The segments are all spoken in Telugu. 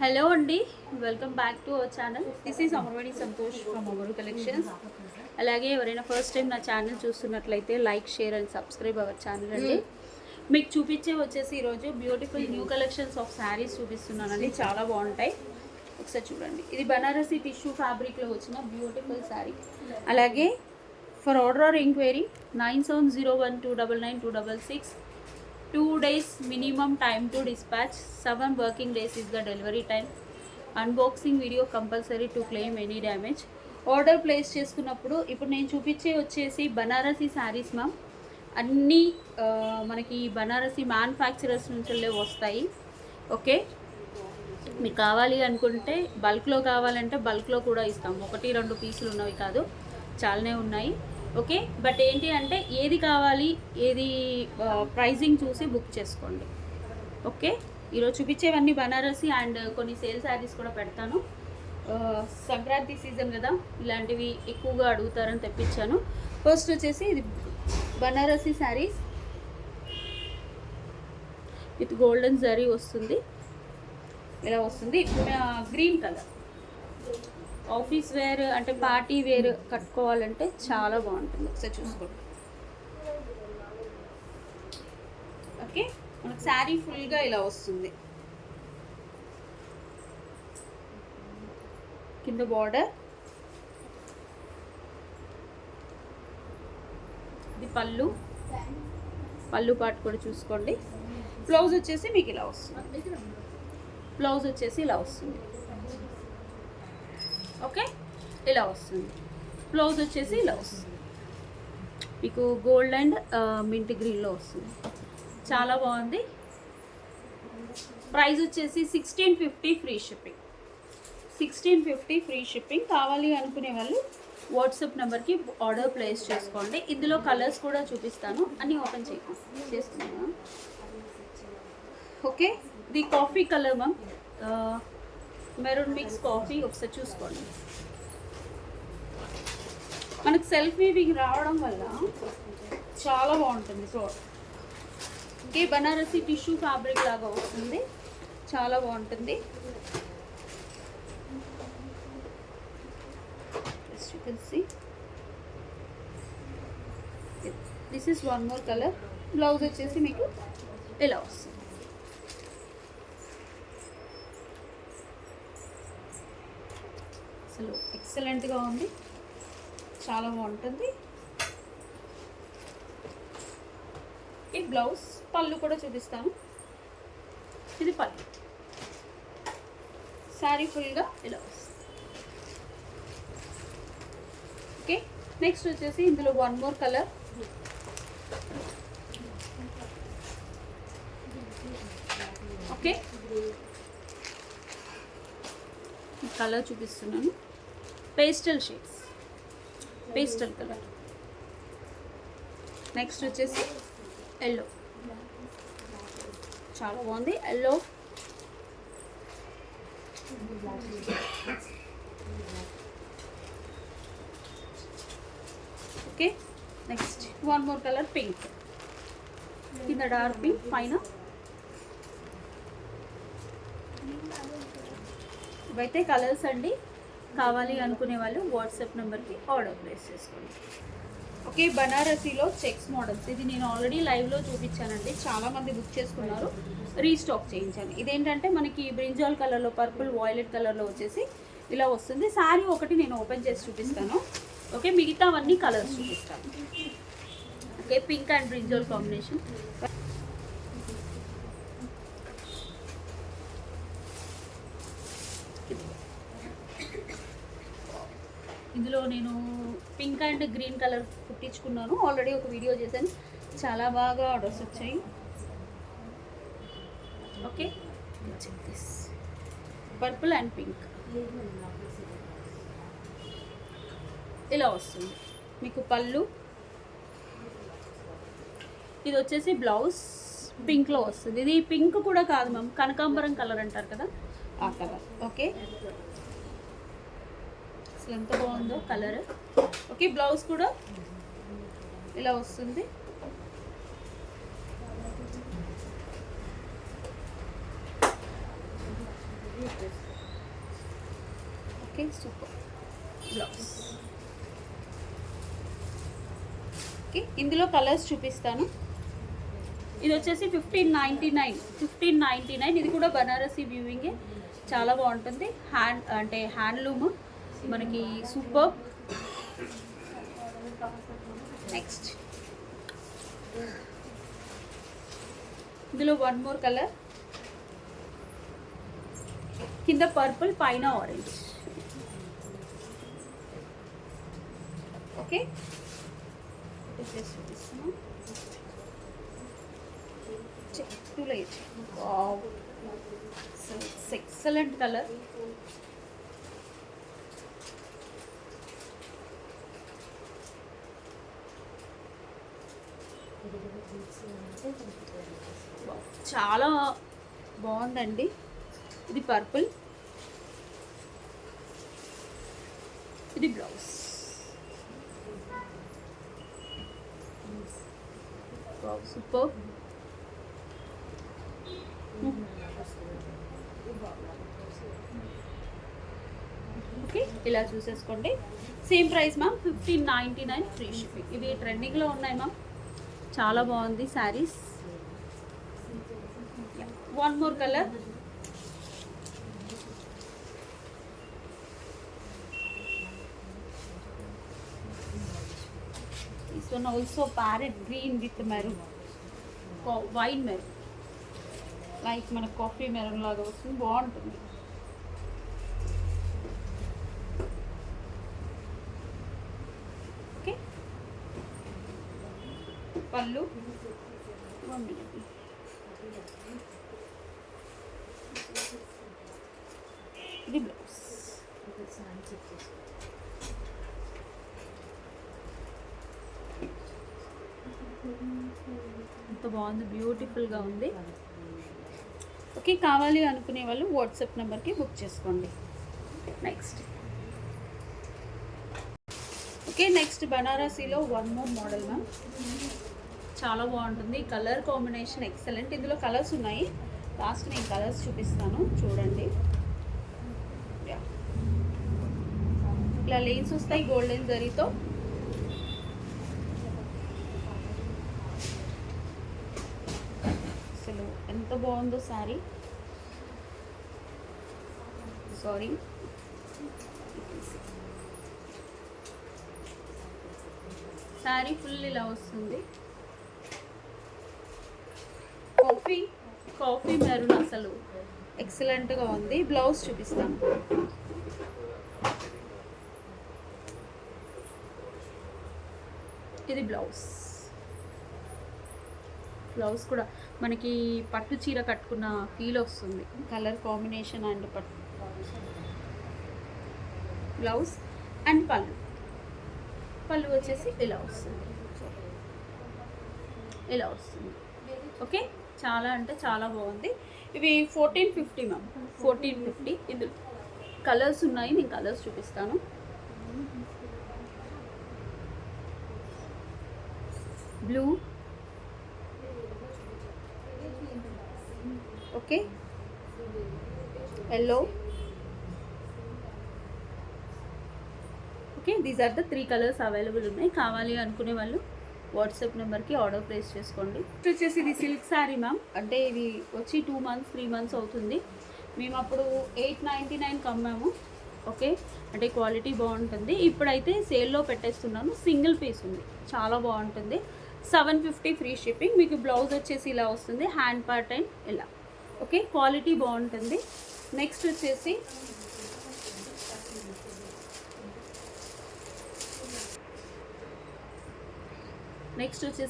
హలో అండి, welcome back to our channel. This is Amarvani Santosh from Amaru collections. అలాగే ఎవరైనా ఫస్ట్ టైం నా ఛానల్ చూస్తున్నట్లయితే like, share and subscribe our channel అండి. మీకు చూపించే వచ్చేసి ఈరోజు beautiful new collections of saris చూపిస్తున్నానండి. చాలా బాగుంటాయి, ఒకసారి చూడండి. ఇది బనారసి టిష్యూ ఫ్యాబ్రిక్లో వచ్చిన బ్యూటిఫుల్ శారీ. అలాగే for order or enquiry 9701299266. 2 days minimum time to dispatch. 7 working days is the delivery time. Unboxing video compulsory to claim any damage. Order place చేసుకున్నప్పుడు ఇప్పుడు నేను చూపించే వచ్చేసి బనారసి శారీస్ మ్యామ్. అన్నీ మనకి బనారసి మ్యానుఫ్యాక్చరర్స్ నుంచి వస్తాయి. ఓకే, మీకు కావాలి అనుకుంటే బల్క్లో కావాలంటే బల్క్లో కూడా ఇస్తాం. 1-2 పీసులు ఉన్నవి కాదు, చాలానే ఉన్నాయి. ఓకే, బట్ ఏంటి అంటే ఏది కావాలి, ఏది ప్రైజింగ్ చూసి బుక్ చేసుకోండి. ఓకే, ఈరోజు చూపించేవన్నీ బనారసి అండ్ కొన్ని సేల్ శారీస్ కూడా పెడతాను. సంక్రాంతి సీజన్ కదా, ఇలాంటివి ఎక్కువగా అడుగుతారని తెప్పించాను. ఫస్ట్ వచ్చేసి ఇది బనారసి శారీస్ విత్ గోల్డెన్ జరీ వస్తుంది. ఇలా వస్తుంది, గ్రీన్ కలర్. ఆఫీస్ వేర్ అంటే పార్టీ వేర్ కట్టుకోవాలంటే చాలా బాగుంటుంది. ఒకసారి చూసుకోండి. ఓకే, మనకు శారీ ఫుల్గా ఇలా వస్తుంది. కింద బార్డర్, ఇది పళ్ళు పార్ట్ కూడా చూసుకోండి. బ్లౌజ్ వచ్చేసి మీకు ఇలా వస్తుంది. బ్లౌజ్ వచ్చేసి ఇలా వస్తుంది. ఓకే, ఇలా వస్తుంది. బ్లౌజ్ వచ్చేసి ఇలా వస్తుంది. మీకు గోల్డ్ అండ్ మింట్ గ్రీన్లో వస్తుంది. చాలా బాగుంది. ప్రైస్ వచ్చేసి 1650 ఫ్రీ షిప్పింగ్. 1650 free shipping. కావాలి అనుకునే వాళ్ళు వాట్సాప్ నెంబర్కి ఆర్డర్ ప్లేస్ చేసుకోండి. ఇందులో కలర్స్ కూడా చూపిస్తాను, అన్నీ ఓపెన్ చేస్తున్నాను. ఓకే, ఇది coffee colour ma'am, maroon mix coffee. ఒకసారి చూసుకోండి. మనకు సెల్ఫ్ వీవింగ్ రావడం వల్ల చాలా బాగుంటుంది. So okay, Banarasi tissue fabric లాగా వస్తుంది, చాలా బాగుంటుంది. You can see this is one more colour. Blouse వచ్చేసి మీకు ఇలా వస్తుంది. అసలు ఎక్సలెంట్గా ఉంది, చాలా బాగుంటుంది. ఈ బ్లౌజ్, పళ్ళు కూడా చూపిస్తాను. ఇది పళ్ళు. శారీ ఫుల్గా ఇలా వస్తుంది. ఓకే, నెక్స్ట్ వచ్చేసి ఇందులో one more colour. Okay, colour చూపిస్తున్నాను. Pastel shades, pastel colour. Next వచ్చేసి ఎల్లో, చాలా బాగుంది yellow. Okay, next one more colour pink. కింద డార్క్ పింక్, పైన ఇవైతే కలర్స్ అండి. కావాలి అనుకునే వాళ్ళు వాట్సాప్ నెంబర్కి ఆర్డర్ ప్లేస్ చేసుకోండి. ఓకే, బనారసీలో చెక్స్ మోడల్స్. ఇది నేను ఆల్రెడీ లైవ్లో చూపించానండి, చాలామంది బుక్ చేసుకున్నారు, రీస్టాక్ చేయించాను. ఇదేంటంటే మనకి బ్రింజాల్ కలర్లో, పర్పుల్ వాయిలెట్ కలర్లో వచ్చేసి ఇలా వస్తుంది. శారీ ఒకటి నేను ఓపెన్ చేసి చూపిస్తాను. ఓకే, మిగతావన్నీ కలర్స్ చూపిస్తాను. Okay, pink and brinjal combination. ఇందులో నేను పింక్ అండ్ గ్రీన్ కలర్ కుట్టించుకున్నాను, ఆల్రెడీ ఒక వీడియో చేశాను, చాలా బాగా ఆర్డర్స్ వచ్చాయి. ఓకే, పర్పుల్ అండ్ పింక్ ఇలా వస్తుంది. మీకు పళ్ళు, ఇది వచ్చేసి బ్లౌజ్ పింక్లో వస్తుంది. ఇది పింక్ కూడా కాదు మ్యామ్, కనకాంబరం కలర్ అంటారు కదా, ఆ కలర్. ఓకే, అసలు ఎంత బాగుందో కలర్. ఓకే, బ్లౌజ్ కూడా ఇలా వస్తుంది. Okay, super blouse. ఓకే, ఇందులో కలర్స్ చూపిస్తాను. ఇది వచ్చేసి 1599. ఇది కూడా బనారసి వ్యూవింగే, చాలా బాగుంటుంది. హ్యాండ్లూమ్ మనకి సూపర్. నెక్స్ట్ ఇందులో వన్ మోర్ కలర్, కింద పర్పుల్ పైన ఆరెంజ్. ఓకే, చూపిస్తున్నాం. Excellent colour. చాలా బాగుందండి. ఇది పర్పుల్, ఇది బ్లౌజ్. సూపర్. ఓకే, ఇలా చూసేసుకోండి. Same price ma'am, 1599 free shipping. ఇవి ట్రెండింగ్లో ఉన్నాయి మ్యామ్, చాలా బాగుంది saris. One more colour, this one also parrot green with maroon, wine maroon, like మన కాఫీ మెరూన్ లాగా వస్తుంది, బాగుంటుంది. ఓకే, పళ్ళు. ఇది బ్లౌజ్. ఎంత బాగుంది, బ్యూటిఫుల్గా ఉంది. ఓకే, కావాలి అనుకునే వాళ్ళు వాట్సాప్ నెంబర్కి బుక్ చేసుకోండి. నెక్స్ట్ ఓకే, నెక్స్ట్ బనారసీలో వన్ మోర్ మోడల్ మ్యామ్, చాలా బాగుంటుంది. Colour combination excellent. ఇందులో కలర్స్ ఉన్నాయి, లాస్ట్ నేను కలర్స్ చూపిస్తాను చూడండి. ఇలా లైన్స్ వస్తాయి గోల్డెన్ జరీతో. అసలు ఎంత బాగుందో శారీ. సారీ, శారీ ఫుల్ ఇలా వస్తుంది. కాఫీ మెరూన్ అసలు ఎక్సలెంట్గా ఉంది. బ్లౌజ్ చూపిస్తాను. ఇది బ్లౌజ్. బ్లౌజ్ కూడా మనకి పట్టు చీర కట్టుకున్న ఫీల్ వస్తుంది. కలర్ కాంబినేషన్ అండ్ పట్టు బ్లౌజ్ అండ్ పళ్ళు వచ్చేసి ఇలా వస్తుంది, ఇలా వస్తుంది. ఓకే, చాలా అంటే చాలా బాగుంది. ఇవి 1450 మ్యామ్, 1450. ఇందులో కలర్స్ ఉన్నాయి, నేను కలర్స్ చూపిస్తాను. Blue, okay, yellow. Okay, these are the 3 colours available ఉన్నాయి. కావాలి అనుకునే వాళ్ళు వాట్సాప్ నెంబర్కి ఆర్డర్ ప్లేస్ చేసుకోండి. వచ్చేసి ఇది సిల్క్ శారీ మ్యామ్, అంటే ఇది వచ్చి 2 months 3 months అవుతుంది. మేము అప్పుడు 899 అమ్మాము. ఓకే, అంటే క్వాలిటీ బాగుంటుంది. ఇప్పుడైతే సేల్లో పెట్టేస్తున్నాను. సింగిల్ పీస్ ఉంది, చాలా బాగుంటుంది. 750 ఫ్రీ షిప్పింగ్. మీకు బ్లౌజ్ వచ్చేసి ఇలా వస్తుంది, హ్యాండ్ పార్ట్ అండ్ ఇలా. ఓకే, క్వాలిటీ బాగుంటుంది. నెక్స్ట్ వచ్చేసి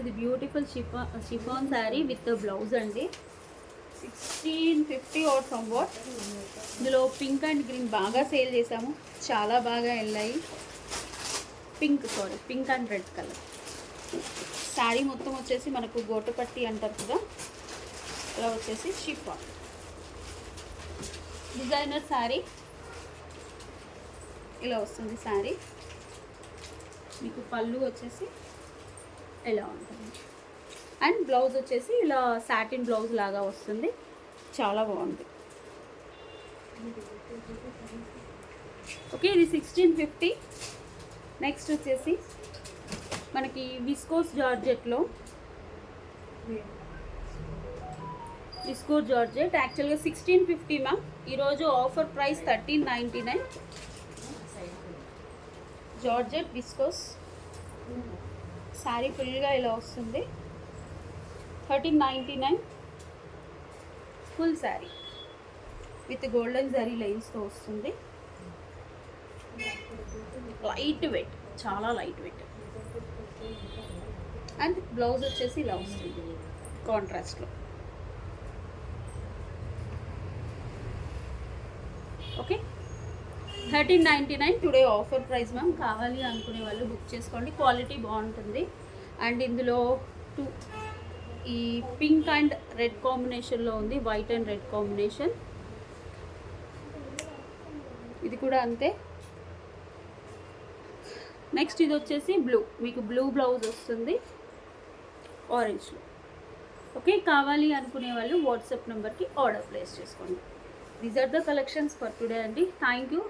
ఇది beautiful chiffon sari with blouse అండి. 1650 ఆర్ సమ్ వాట్. ఇందులో పింక్ అండ్ గ్రీన్ బాగా సేల్ చేసాము, చాలా బాగా వెళ్ళాయి. Pink and red colour sari మొత్తం వచ్చేసి మనకు గోటుపట్టి అంటారు కదా, అలా వచ్చేసి షిఫాన్ డిజైనర్ శారీ. ఇలా వస్తుంది శారీ. మీకు పళ్ళు వచ్చేసి ఇలా ఉంటుంది అండ్ బ్లౌజ్ వచ్చేసి ఇలా సాటిన్ బ్లౌజ్ లాగా వస్తుంది, చాలా బాగుంది. ఓకే, ఇది 1650. నెక్స్ట్ వచ్చేసి మనకి విస్కోస్ జార్జెట్లో, విస్కోస్ జార్జెట్ యాక్చువల్గా 1650 మ్యామ్. ఈరోజు offer price 1399. Georgette viscose sari ఫుల్గా ఇలా వస్తుంది, 1399 full sari with golden zari లైన్స్తో వస్తుంది. లైట్ వెయిట్, చాలా లైట్ వెయిట్. అండ్ బ్లౌజ్ వచ్చేసి ఇలా వస్తుంది కాంట్రాస్ట్లో. Okay, 1399 today offer price ma'am. కావాలి అనుకునే వాళ్ళు బుక్ చేసుకోండి, క్వాలిటీ బాగుంటుంది. అండ్ ఇందులో ఈ పింక్ అండ్ రెడ్ కాంబినేషన్లో ఉంది, వైట్ అండ్ రెడ్ కాంబినేషన్. ఇది కూడా అంతే. నెక్స్ట్ ఇది వచ్చేసి బ్లూ, మీకు బ్లూ బ్లౌజ్ వస్తుంది ఆరెంజ్లో. ఓకే, కావాలి అనుకునే వాళ్ళు వాట్సాప్ నెంబర్కి ఆర్డర్ ప్లేస్ చేసుకోండి. These are the collections for today అండి. Thank you.